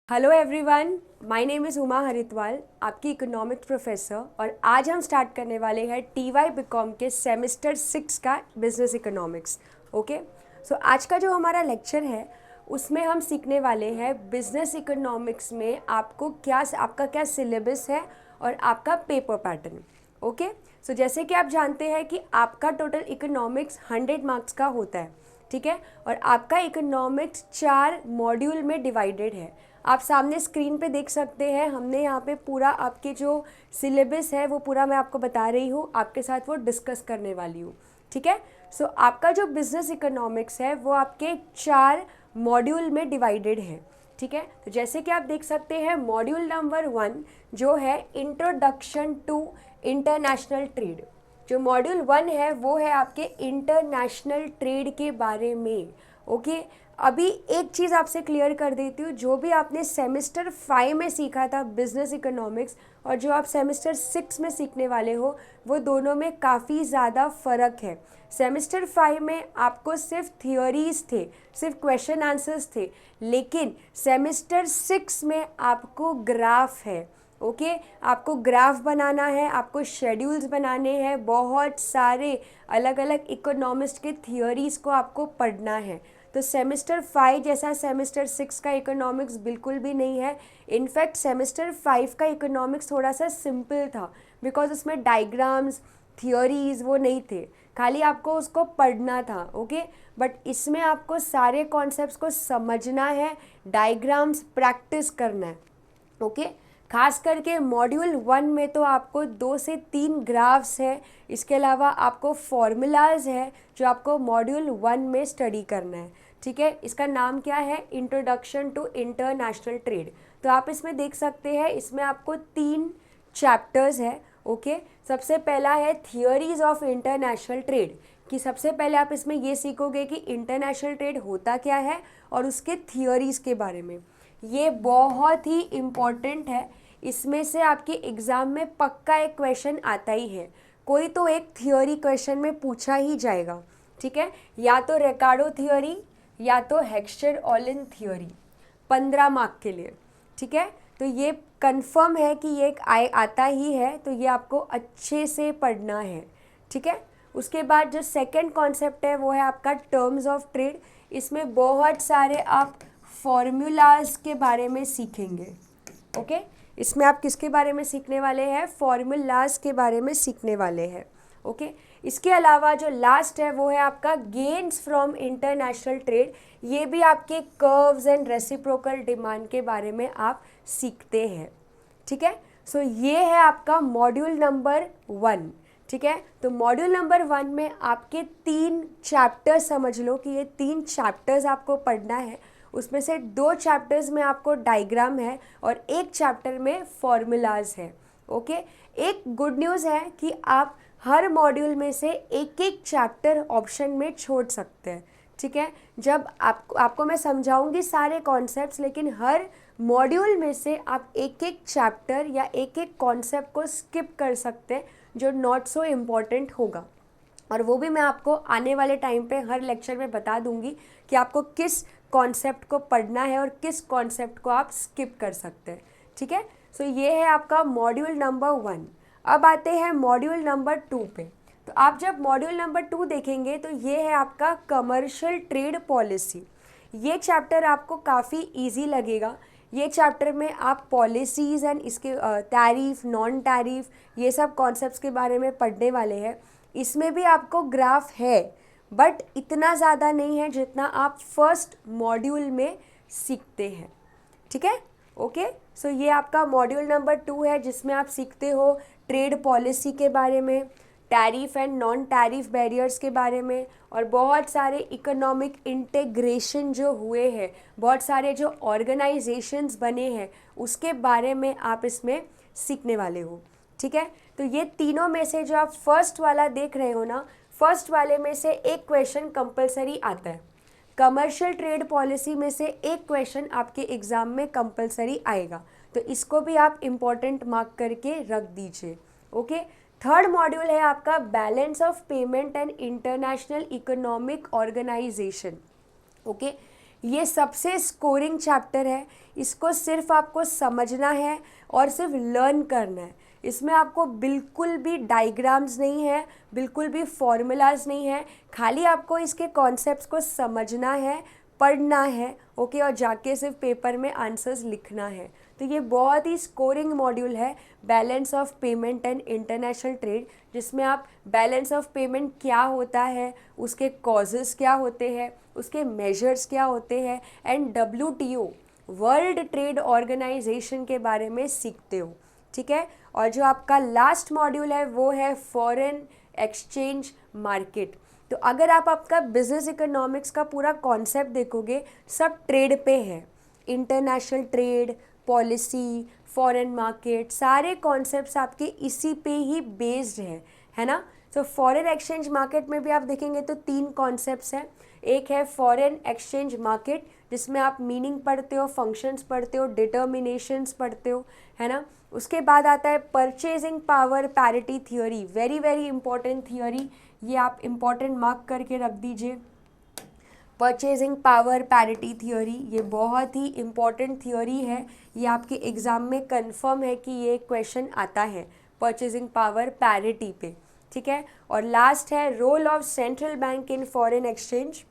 Hello everyone, my name is Uma Haridwal, आपकी economics professor. और आज हम स्टार्ट करने वाले हैं टीवाई बीकॉम के सेमेस्टर 6 का बिजनेस इकोनॉमिक्स। ओके, सो आज का जो हमारा लेक्चर है उसमें हम सीखने वाले हैं बिजनेस इकोनॉमिक्स में आपका क्या सिलेबस है और आपका पेपर पैटर्न। ओके, सो जैसे कि आप जानते हैं कि आपका टोटल इकोनॉमिक्स 100 मार्क्स का होता है, ठीक है। और आपका इकोनॉमिक्स 4 मॉड्यूल में डिवाइडेड है। आप सामने स्क्रीन पे देख सकते हैं, हमने यहाँ पे पूरा आपके जो सिलेबस है वो पूरा मैं आपको बता रही हूँ, आपके साथ वो डिस्कस करने वाली हूँ, ठीक है। सो आपका जो बिजनेस इकोनॉमिक्स है वो आपके 4 मॉड्यूल में डिवाइडेड है, ठीक है। तो जैसे कि आप देख सकते हैं, मॉड्यूल नंबर 1 जो है इंट्रोडक्शन टू इंटरनेशनल ट्रेड। जो मॉड्यूल 1 है वो है आपके इंटरनेशनल ट्रेड के बारे में। ओके, अभी एक चीज़ आपसे क्लियर कर देती हूँ, जो भी आपने सेमेस्टर 5 में सीखा था बिजनेस इकोनॉमिक्स और जो आप सेमेस्टर 6 में सीखने वाले हो, वो दोनों में काफ़ी ज़्यादा फ़र्क है। सेमेस्टर 5 में आपको सिर्फ थियोरीज थे, सिर्फ क्वेश्चन आंसर्स थे, लेकिन सेमेस्टर 6 में आपको ग्राफ है। ओके, आपको ग्राफ बनाना है, आपको शेड्यूल्स बनाने हैं, बहुत सारे अलग अलग इकोनॉमिस्ट के थियोरीज़ को आपको पढ़ना है। तो सेमेस्टर 5 जैसा सेमेस्टर 6 का इकोनॉमिक्स बिल्कुल भी नहीं है। इनफैक्ट सेमेस्टर 5 का इकोनॉमिक्स थोड़ा सा सिंपल था, बिकॉज उसमें डायग्राम्स थियोरीज वो नहीं थे, खाली आपको उसको पढ़ना था। ओके, बट इसमें आपको सारे कॉन्सेप्ट्स को समझना है, डायग्राम्स प्रैक्टिस करना है। ओके, खास करके मॉड्यूल 1 में तो आपको 2 से 3 ग्राफ्स है, इसके अलावा आपको फॉर्मूलाज है जो आपको मॉड्यूल 1 में स्टडी करना है, ठीक है। इसका नाम क्या है? Introduction to international trade. तो आप इसमें देख सकते हैं, इसमें आपको 3 चैप्टर्स है। ओके, सबसे पहला है थियोरीज ऑफ इंटरनेशनल ट्रेड, कि सबसे पहले आप इसमें ये सीखोगे कि इंटरनेशनल ट्रेड होता क्या है और उसके थियोरीज के बारे में। ये बहुत ही इम्पॉर्टेंट है, इसमें से आपके एग्ज़ाम में पक्का एक क्वेश्चन आता ही है, कोई तो एक थियोरी क्वेश्चन में पूछा ही जाएगा, ठीक है। या तो रिकार्डो थियोरी या तो हेक्स्चर ऑलिन थियोरी, 15 मार्क के लिए, ठीक है। तो ये कंफर्म है कि ये आता ही है, तो ये आपको अच्छे से पढ़ना है, ठीक है। उसके बाद जो सेकंड कॉन्सेप्ट है वो है आपका टर्म्स ऑफ ट्रेड। इसमें बहुत सारे आप फॉर्मूलाज के बारे में सीखेंगे। ओके, इसमें आप किसके बारे में सीखने वाले हैं? फॉर्मूलाज के बारे में सीखने वाले हैं। ओके, इसके अलावा जो लास्ट है वो है आपका गेन्स फ्रॉम इंटरनेशनल ट्रेड। ये भी आपके कर्व्स एंड रेसिप्रोकल डिमांड के बारे में आप सीखते हैं, ठीक है। सो ये है आपका मॉड्यूल नंबर 1, ठीक है। तो मॉड्यूल नंबर 1 में आपके 3 चैप्टर्स, समझ लो कि ये 3 चैप्टर्स आपको पढ़ना है। उसमें से 2 चैप्टर्स में आपको डायग्राम है और 1 चैप्टर में फॉर्मूलाज है। ओके, एक गुड न्यूज़ है कि आप हर मॉड्यूल में से एक एक चैप्टर ऑप्शन में छोड़ सकते हैं, ठीक है। जब आपको मैं समझाऊंगी सारे कॉन्सेप्ट्स, लेकिन हर मॉड्यूल में से आप एक एक चैप्टर या एक एक कॉन्सेप्ट को स्किप कर सकते हैं जो नॉट सो इम्पॉर्टेंट होगा। और वो भी मैं आपको आने वाले टाइम पे हर लेक्चर में बता दूंगी कि आपको किस कॉन्सेप्ट को पढ़ना है और किस कॉन्सेप्ट को आप स्किप कर सकते हैं, ठीक है। सो ये है आपका मॉड्यूल नंबर 1। अब आते हैं मॉड्यूल नंबर 2 पे। तो आप जब मॉड्यूल नंबर 2 देखेंगे तो ये है आपका कमर्शियल ट्रेड पॉलिसी। ये चैप्टर आपको काफ़ी इजी लगेगा। ये चैप्टर में आप पॉलिसीज़ एंड इसके टैरिफ, नॉन टैरिफ, ये सब कॉन्सेप्ट्स के बारे में पढ़ने वाले हैं। इसमें भी आपको ग्राफ है, बट इतना ज़्यादा नहीं है जितना आप फर्स्ट मॉड्यूल में सीखते हैं, ठीक है। ओके, सो ये आपका मॉड्यूल नंबर 2 है, जिसमें आप सीखते हो ट्रेड पॉलिसी के बारे में, tariff and non tariff barriers के बारे में, और बहुत सारे इकोनॉमिक इंटीग्रेशन जो हुए हैं, बहुत सारे जो ऑर्गेनाइजेशंस बने हैं, उसके बारे में आप इसमें सीखने वाले हो, ठीक है। तो ये तीनों में से जो आप फर्स्ट वाला देख रहे हो ना, फर्स्ट वाले में से एक क्वेश्चन कंपलसरी आता है। कमर्शियल ट्रेड पॉलिसी में से एक क्वेश्चन आपके एग्ज़ाम में कंपलसरी आएगा, तो इसको भी आप इम्पोर्टेंट मार्क करके रख दीजिए। ओके, थर्ड मॉड्यूल है आपका balance of payment and international economic organisation. Okay, ये सबसे स्कोरिंग चैप्टर है, इसको सिर्फ आपको समझना है और सिर्फ लर्न करना है। इसमें आपको बिल्कुल भी डायग्राम्स नहीं है, बिल्कुल भी फॉर्मूलाज नहीं है, खाली आपको इसके कॉन्सेप्ट्स को समझना है, पढ़ना है, ओके, और जाके सिर्फ पेपर में आंसर्स लिखना है। तो ये बहुत ही स्कोरिंग मॉड्यूल है, balance of payment and international trade, जिसमें आप बैलेंस ऑफ पेमेंट क्या होता है, उसके कॉजेज़ क्या होते हैं, उसके मेजर्स क्या होते हैं, and WTO world trade organisation के बारे में सीखते हो, ठीक है। और जो आपका लास्ट मॉड्यूल है वो है फॉरेन एक्सचेंज मार्केट। तो अगर आप आपका बिजनेस इकोनॉमिक्स का पूरा कॉन्सेप्ट देखोगे, सब ट्रेड पे है, international trade policy, foreign market, सारे कॉन्सेप्ट्स आपके इसी पे ही बेस्ड है ना। तो फॉरेन एक्सचेंज मार्केट में भी आप देखेंगे तो 3 कॉन्सेप्ट्स हैं। एक है फॉरेन एक्सचेंज मार्केट, जिसमें आप मीनिंग पढ़ते हो, फंक्शंस पढ़ते हो, डिटर्मिनेशंस पढ़ते हो, है ना। उसके बाद आता है purchasing power parity theory, very very important theory, ये आप इम्पॉर्टेंट मार्क करके रख दीजिए। परचेजिंग पावर पैरिटी थ्योरी, ये बहुत ही इम्पॉर्टेंट थ्योरी है, ये आपके एग्ज़ाम में कंफर्म है कि ये क्वेश्चन आता है परचेजिंग पावर पैरिटी पे, ठीक है। और लास्ट है role of central bank in foreign exchange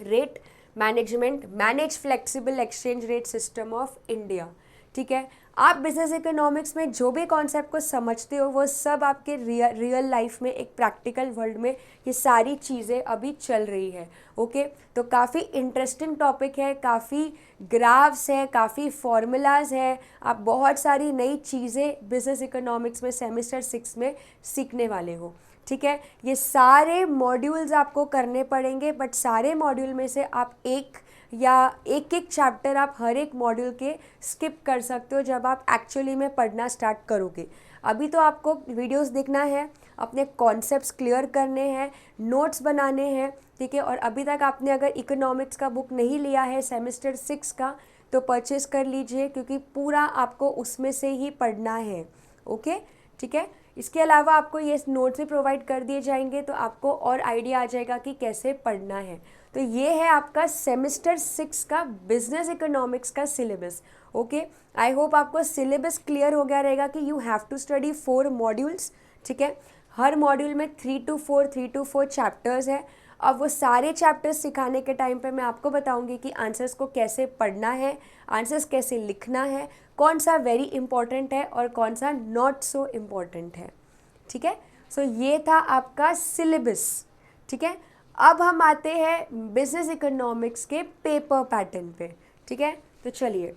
rate management, manage flexible exchange rate system of India, ठीक है। आप बिजनेस इकोनॉमिक्स में जो भी कॉन्सेप्ट को समझते हो वो सब आपके रियल लाइफ में, एक प्रैक्टिकल वर्ल्ड में ये सारी चीज़ें अभी चल रही है, ओके। तो काफ़ी इंटरेस्टिंग टॉपिक है, काफ़ी ग्राफ्स है, काफ़ी फॉर्मूलाज है, आप बहुत सारी नई चीज़ें बिजनेस इकोनॉमिक्स में सेमेस्टर 6 में सीखने वाले हो, ठीक है। ये सारे मॉड्यूल्स आपको करने पड़ेंगे, बट सारे मॉड्यूल में से आप एक या एक चैप्टर आप हर एक मॉड्यूल के स्किप कर सकते हो जब आप एक्चुअली में पढ़ना स्टार्ट करोगे। अभी तो आपको वीडियोस देखना है, अपने कॉन्सेप्ट्स क्लियर करने हैं, नोट्स बनाने हैं, ठीक है। और अभी तक आपने अगर इकोनॉमिक्स का बुक नहीं लिया है सेमेस्टर 6 का, तो परचेस कर लीजिए, क्योंकि पूरा आपको उसमें से ही पढ़ना है, ओके, ठीक है। इसके अलावा आपको ये नोट्स भी प्रोवाइड कर दिए जाएंगे, तो आपको और आइडिया आ जाएगा कि कैसे पढ़ना है। तो ये है आपका सेमेस्टर 6 का बिजनेस इकोनॉमिक्स का सिलेबस, ओके। आई होप आपको सिलेबस क्लियर हो गया रहेगा कि you have to study 4 modules, ठीक है। हर मॉड्यूल में 3 to 4 चैप्टर्स है। अब वो सारे चैप्टर्स सिखाने के टाइम पे मैं आपको बताऊंगी कि आंसर्स को कैसे पढ़ना है, आंसर्स कैसे लिखना है, कौन सा वेरी इंपॉर्टेंट है और कौन सा नॉट सो इम्पॉर्टेंट है, ठीक है। सो ये था आपका सिलेबस, ठीक है। अब हम आते हैं बिजनेस इकोनॉमिक्स के पेपर पैटर्न पे, ठीक है। तो चलिए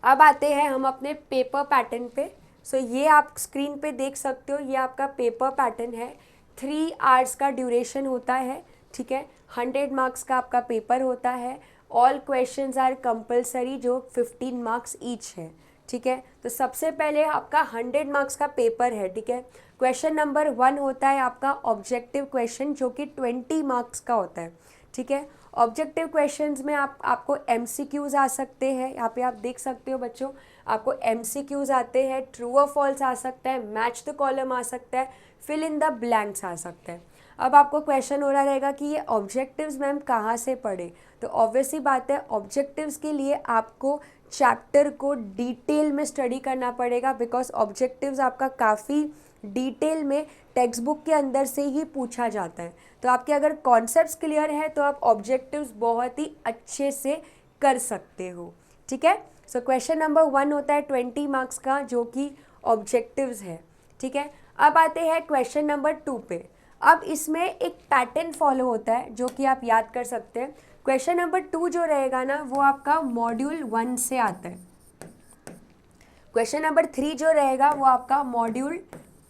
अब आते हैं हम अपने पेपर पैटर्न पे। सो ये आप स्क्रीन पे देख सकते हो, ये आपका पेपर पैटर्न है। 3 आवर्स का ड्यूरेशन होता है, ठीक है। 100 मार्क्स का आपका पेपर होता है। ऑल क्वेश्चंस आर कंपलसरी, जो 15 मार्क्स ईच है, ठीक है। तो सबसे पहले आपका 100 मार्क्स का पेपर है, ठीक है। क्वेश्चन नंबर 1 होता है आपका ऑब्जेक्टिव क्वेश्चन, जो कि 20 मार्क्स का होता है, ठीक है। ऑब्जेक्टिव क्वेश्चंस में आपको MCQs आ सकते हैं, यहाँ पे आप देख सकते हो बच्चों, आपको MCQs आते हैं, ट्रू और फॉल्स आ सकता है, मैच द कॉलम आ सकता है, फिल इन द ब्लैंक्स आ सकता है। अब आपको क्वेश्चन हो रहा रहेगा कि ये ऑब्जेक्टिव्स मैम कहाँ से पढ़े, तो ऑब्वियसली बात है, ऑब्जेक्टिव्स के लिए आपको चैप्टर को डिटेल में स्टडी करना पड़ेगा, बिकॉज ऑब्जेक्टिव्स आपका काफ़ी डिटेल में टेक्स्ट बुक के अंदर से ही पूछा जाता है। तो आपके अगर कॉन्सेप्ट्स क्लियर है तो आप ऑब्जेक्टिव्स बहुत ही अच्छे से कर सकते हो, ठीक है। सो क्वेश्चन नंबर 1 होता है 20 मार्क्स का, जो कि ऑब्जेक्टिव्स है, ठीक है। अब आते हैं क्वेश्चन नंबर 2 पे। अब इसमें एक पैटर्न फॉलो होता है जो कि आप याद कर सकते हैं। क्वेश्चन नंबर 2 जो रहेगा ना, वो आपका मॉड्यूल 1 से आता है। क्वेश्चन नंबर 3 जो रहेगा वो आपका मॉड्यूल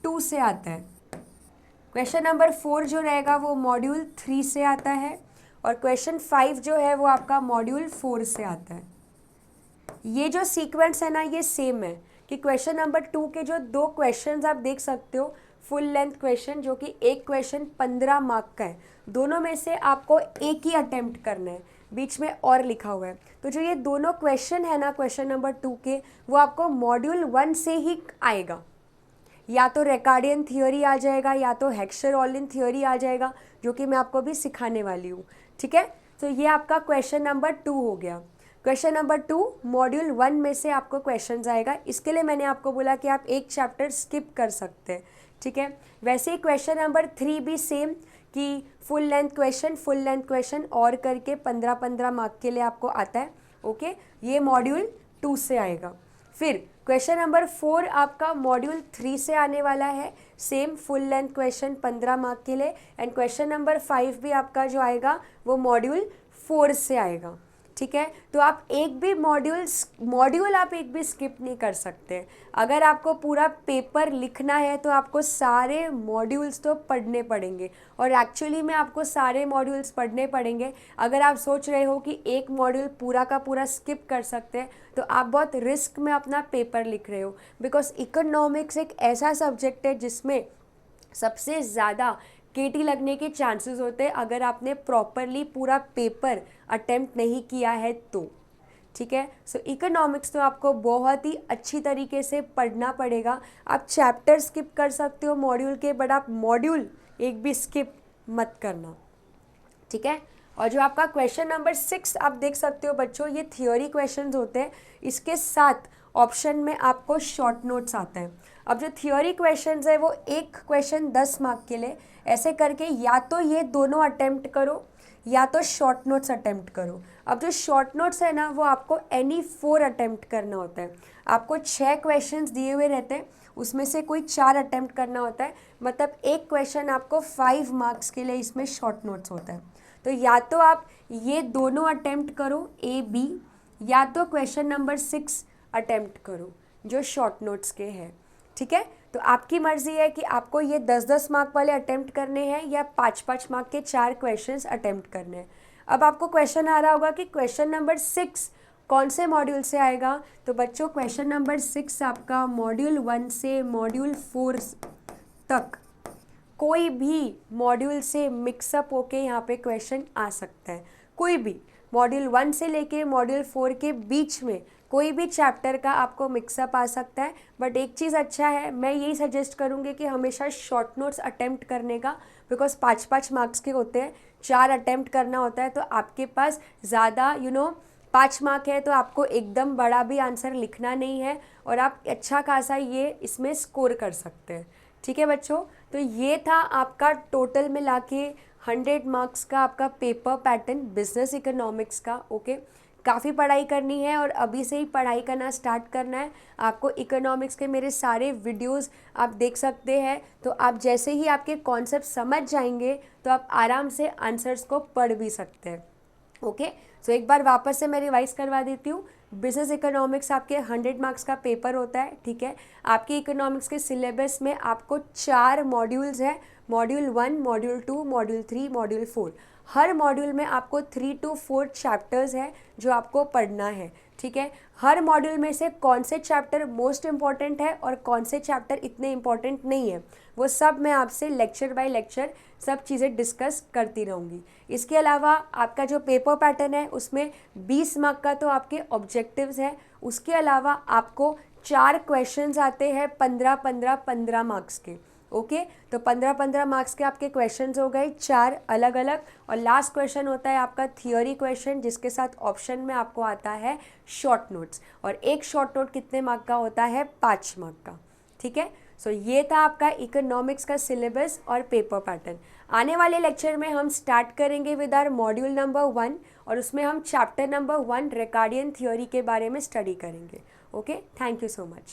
2 से आता है। क्वेश्चन नंबर 4 जो रहेगा वो मॉड्यूल 3 से आता है। और क्वेश्चन 5 जो है वो आपका मॉड्यूल 4 से आता है। ये जो सीक्वेंस है ना, ये सेम है कि क्वेश्चन नंबर 2 के जो 2 क्वेश्चंस आप देख सकते हो, फुल लेंथ क्वेश्चन, जो कि एक क्वेश्चन 15 मार्क का है, दोनों में से आपको एक ही अटेम्प्ट करना है, बीच में और लिखा हुआ है। तो जो ये दोनों क्वेश्चन है ना क्वेश्चन नंबर 2 के, वो आपको मॉड्यूल 1 से ही आएगा। या तो रिकार्डियन थ्योरी आ जाएगा, या तो हेक्सर-ऑलिन थ्योरी आ जाएगा, जो कि मैं आपको भी सिखाने वाली हूँ, ठीक है। तो ये आपका क्वेश्चन नंबर 2 हो गया। क्वेश्चन नंबर 2 मॉड्यूल 1 में से आपको क्वेश्चन आएगा। इसके लिए मैंने आपको बोला कि आप एक चैप्टर स्किप कर सकते हैं, ठीक है। वैसे ही क्वेश्चन नंबर 3 भी सेम कि फुल लेंथ क्वेश्चन और करके 15-15 मार्क के लिए आपको आता है, ओके। ये मॉड्यूल 2 से आएगा। फिर क्वेश्चन नंबर 4 आपका मॉड्यूल 3 से आने वाला है, same full length question 15 mark के लिए। एंड क्वेश्चन नंबर 5 भी आपका जो आएगा वो मॉड्यूल 4 से आएगा, ठीक है। तो आप एक भी मॉड्यूल आप एक भी स्किप नहीं कर सकते। अगर आपको पूरा पेपर लिखना है तो आपको सारे मॉड्यूल्स तो पढ़ने पड़ेंगे, और एक्चुअली में आपको सारे मॉड्यूल्स पढ़ने पड़ेंगे। अगर आप सोच रहे हो कि एक मॉड्यूल पूरा का पूरा स्किप कर सकते हैं तो आप बहुत रिस्क में अपना पेपर लिख रहे हो, बिकॉज इकोनॉमिक्स एक ऐसा सब्जेक्ट है जिसमें सबसे ज़्यादा केटी लगने के चांसेस होते हैं अगर आपने प्रॉपरली पूरा पेपर अटेम्प्ट नहीं किया है तो, ठीक है। सो इकोनॉमिक्स तो आपको बहुत ही अच्छी तरीके से पढ़ना पड़ेगा। आप चैप्टर स्किप कर सकते हो मॉड्यूल के, बट आप मॉड्यूल एक भी स्किप मत करना, ठीक है। और जो आपका क्वेश्चन नंबर 6 आप देख सकते हो बच्चों, ये थियोरी क्वेश्चंस होते हैं, इसके साथ ऑप्शन में आपको शॉर्ट नोट्स आते हैं। अब जो थियोरी क्वेश्चंस है वो एक क्वेश्चन 10 मार्क के लिए, ऐसे करके या तो ये दोनों अटेम्प्ट करो या तो शॉर्ट नोट्स अटेम्प्ट करो। अब जो शॉर्ट नोट्स है ना वो आपको एनी 4 अटेम्प्ट करना होता है। आपको 6 क्वेश्चंस दिए हुए रहते हैं, उसमें से कोई 4 अटेम्प्ट करना होता है, मतलब एक क्वेश्चन आपको 5 मार्क्स के लिए इसमें शॉर्ट नोट्स होता है। तो या तो आप ये दोनों अटेम्प्ट करो ए बी, या तो क्वेश्चन नंबर 6 अटेम्प्ट करो जो शॉर्ट नोट्स के हैं, ठीक है। तो आपकी मर्ज़ी है कि आपको ये 10-10 मार्क वाले अटेम्प्ट करने हैं या 5-5 मार्क के 4 क्वेश्चंस अटेम्प्ट करने हैं। अब आपको क्वेश्चन आ रहा होगा कि क्वेश्चन नंबर 6 कौन से मॉड्यूल से आएगा। तो बच्चों क्वेश्चन नंबर 6 आपका मॉड्यूल 1 से मॉड्यूल 4 तक कोई भी मॉड्यूल से मिक्सअप होके यहाँ पे क्वेश्चन आ सकता है। कोई भी मॉड्यूल 1 से लेके मॉड्यूल 4 के बीच में कोई भी चैप्टर का आपको मिक्सअप आ सकता है। बट एक चीज़ अच्छा है, मैं यही सजेस्ट करूँगी कि हमेशा शॉर्ट नोट्स अटेम्प्ट करने का, बिकॉज 5-5 मार्क्स के होते हैं, 4 अटेम्प्ट करना होता है, तो आपके पास ज़्यादा 5 मार्क है तो आपको एकदम बड़ा भी आंसर लिखना नहीं है, और आप अच्छा खासा ये इसमें स्कोर कर सकते हैं, ठीक है बच्चों। तो ये था आपका टोटल मिला के 100 मार्क्स का आपका पेपर पैटर्न बिजनेस इकोनॉमिक्स का, ओके। काफ़ी पढ़ाई करनी है और अभी से ही पढ़ाई करना स्टार्ट करना है आपको। इकोनॉमिक्स के मेरे सारे वीडियोस आप देख सकते हैं, तो आप जैसे ही आपके कॉन्सेप्ट समझ जाएंगे तो आप आराम से आंसर्स को पढ़ भी सकते हैं, ओके। सो एक बार वापस से मैं रिवाइज करवा देती हूँ। बिजनेस इकोनॉमिक्स आपके 100 मार्क्स का पेपर होता है, ठीक है। आपके इकोनॉमिक्स के सिलेबस में आपको 4 मॉड्यूल्स हैं, मॉड्यूल 1, मॉड्यूल 2, मॉड्यूल 3, मॉड्यूल 4। हर मॉड्यूल में आपको 3 to 4 चैप्टर्स हैं जो आपको पढ़ना है, ठीक है। हर मॉड्यूल में से कौन से चैप्टर मोस्ट इम्पॉर्टेंट है और कौन से चैप्टर इतने इम्पॉर्टेंट नहीं है, वो सब मैं आपसे लेक्चर बाय लेक्चर सब चीज़ें डिस्कस करती रहूँगी। इसके अलावा आपका जो पेपर पैटर्न है उसमें 20 मार्क का तो आपके ऑब्जेक्टिव्स हैं, उसके अलावा आपको 4 क्वेश्चंस आते हैं 15-15 मार्क्स के, ओके। तो 15-15 मार्क्स के आपके क्वेश्चंस हो गए 4 अलग अलग, और लास्ट क्वेश्चन होता है आपका थियोरी क्वेश्चन, जिसके साथ ऑप्शन में आपको आता है शॉर्ट नोट्स, और एक शॉर्ट नोट कितने मार्क का होता है, 5 मार्क का, ठीक है। सो ये था आपका इकोनॉमिक्स का सिलेबस और पेपर पैटर्न। आने वाले लेक्चर में हम स्टार्ट करेंगे विद आवर मॉड्यूल नंबर 1, और उसमें हम चैप्टर नंबर 1 रिकार्डियन थ्योरी के बारे में स्टडी करेंगे, okay. Thank you so much.